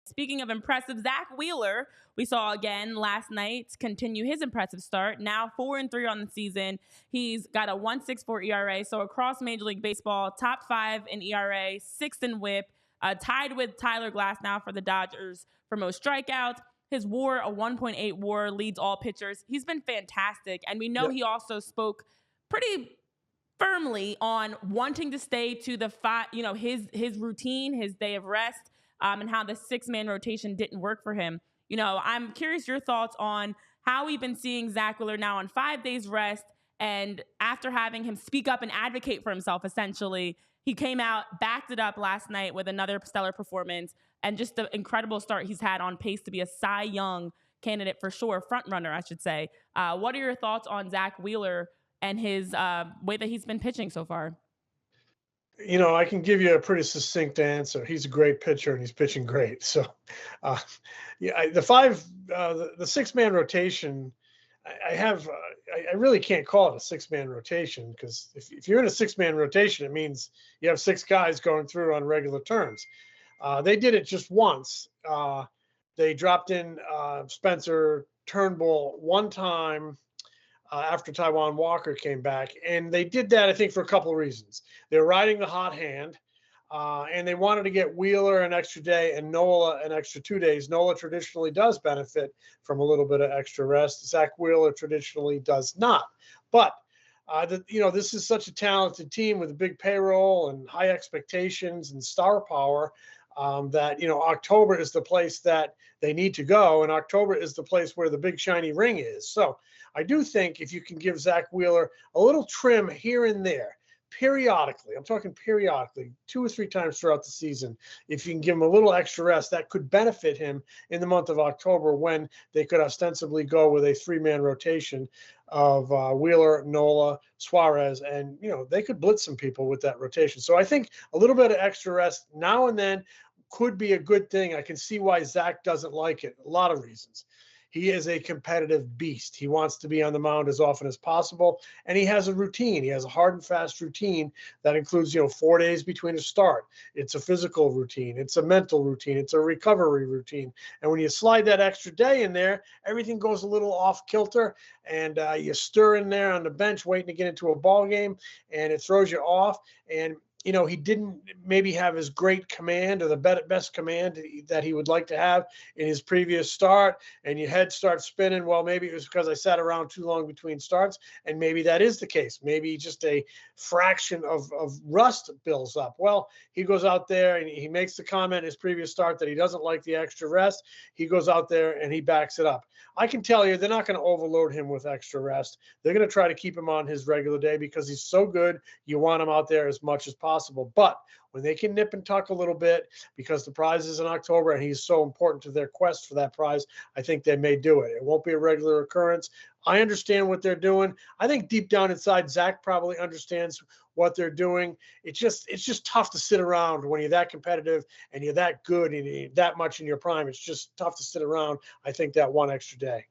Speaking of impressive, Zack Wheeler, we saw again last night continue his impressive start. Now 4-3 on the season. He's got a 1.64 ERA. So across Major League Baseball, top 5 in ERA, 6th in WHIP, tied with Tyler Glass now for the Dodgers for most strikeouts. His WAR, a 1.8 WAR, leads all pitchers. He's been fantastic, and we know Yep. he also spoke pretty firmly on wanting to stay to the his routine, his day of rest, and how the 6-man rotation didn't work for him. I'm curious your thoughts on how we've been seeing Zack Wheeler now on 5 days rest, and after having him speak up and advocate for himself, essentially, he came out, backed it up last night with another stellar performance, and just the incredible start he's had, on pace to be a Cy Young candidate for sure, front runner, I should say. What are your thoughts on Zack Wheeler and his way that he's been pitching so far? I can give you a pretty succinct answer. He's a great pitcher and he's pitching great. So, uh, yeah, the 6-man rotation, I really can't call it a 6-man rotation, because if you're in a 6-man rotation, it means you have 6 guys going through on regular turns. They did it just once. They dropped in Spencer Turnbull one time after Taiwan Walker came back. And they did that, I think, for a couple of reasons. They're riding the hot hand, and they wanted to get Wheeler an extra day and Nola an extra 2 days. Nola traditionally does benefit from a little bit of extra rest. Zack Wheeler traditionally does not. But this is such a talented team with a big payroll and high expectations and star power, that October is the place that they need to go, and October is the place where the big shiny ring is. So I do think if you can give Zack Wheeler a little trim here and there, periodically, I'm talking periodically, 2 or 3 times throughout the season, if you can give him a little extra rest, that could benefit him in the month of October, when they could ostensibly go with a 3-man rotation of Wheeler, Nola, Suarez, and they could blitz some people with that rotation. So I think a little bit of extra rest now and then could be a good thing. I can see why Zack doesn't like it. A lot of reasons. He is a competitive beast. He wants to be on the mound as often as possible, and he has a routine. He has a hard and fast routine that includes, 4 days between a start. It's a physical routine. It's a mental routine. It's a recovery routine. And when you slide that extra day in there, everything goes a little off kilter, and you stir in there on the bench waiting to get into a ball game, and it throws you off. And he didn't maybe have his great command, or the best command that he would like to have in his previous start, and your head starts spinning. Well, maybe it was because I sat around too long between starts, and maybe that is the case. Maybe just a fraction of rust builds up. Well, he goes out there and he makes the comment in his previous start that he doesn't like the extra rest. He goes out there and he backs it up. I can tell you they're not going to overload him with extra rest. They're going to try to keep him on his regular day because he's so good. You want him out there as much as possible. But when they can nip and tuck a little bit, because the prize is in October and he's so important to their quest for that prize, I think they may do it. It won't be a regular occurrence. I understand what they're doing. I think deep down inside, Zack probably understands what they're doing. It's just tough to sit around when you're that competitive and you're that good and you're that much in your prime. It's just tough to sit around, I think, that one extra day.